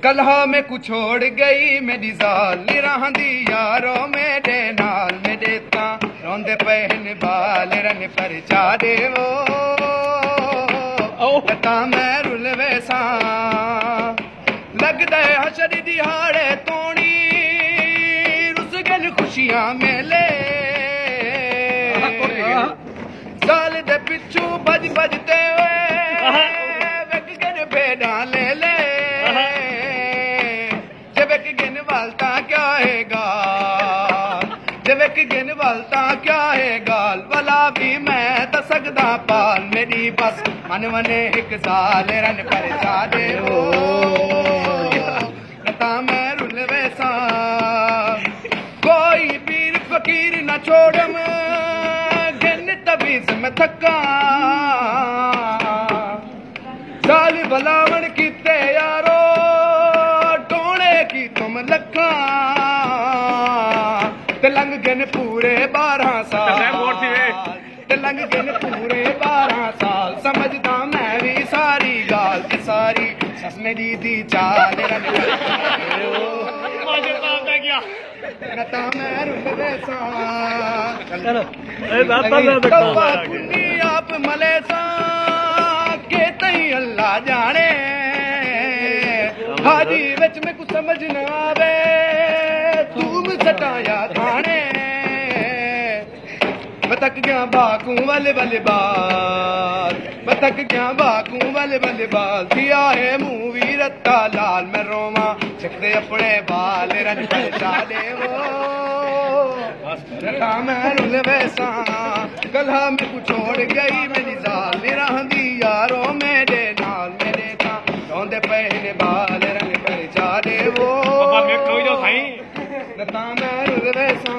कलहा में कुछ छोड़ गई मेरी जाल निरांदी यारो मेरे नाल मेरे ता रोंदे पहन बाल रन पर चारे वो कता मैं रुलवे सा लगदा है हशर दिहाड़े तोड़ी रुस गन खुशियां मेले साल दे पिछू बज बजते हुए वेक गन भेड़ा ले ले जबक गिन वालता क्या है गाल जबक गिन वालता क्या है गाल वाला भी मैं तसकदा पाल मेरी बस मन मने एक साल रन पर जा दे हो कता मैं रुलवे सा कोई पीर फकीर न छोड़म गिन तबीज में थका साल भलावन किते यारो लखा लंघ गन पूरे 12 साल लंघ गन पूरे 12 साल समझदा मैं भी सारी गाल सारी सस मेरी दी चाल नता मैं रुलवे सा आप मले सा के तई अल्लाह जाने हाजी विच में कुछ समझ न आवे तूम सटाया थाने बतक गया बाकू वाले वाले बाल बतक गया बाकू वाले वाले बाल दिया है मूवी रत्ता लाल मैं रोमा चकते अपने बाल रन पर डाले वो रखा मैं रुलवे सा गला में कुछ छोड़ गई मेरी जाल निरांदी यारो मेरे नाल मेरे था रोंदे पहने बाल रंग पर चारे वो नता मैं रुलवे सा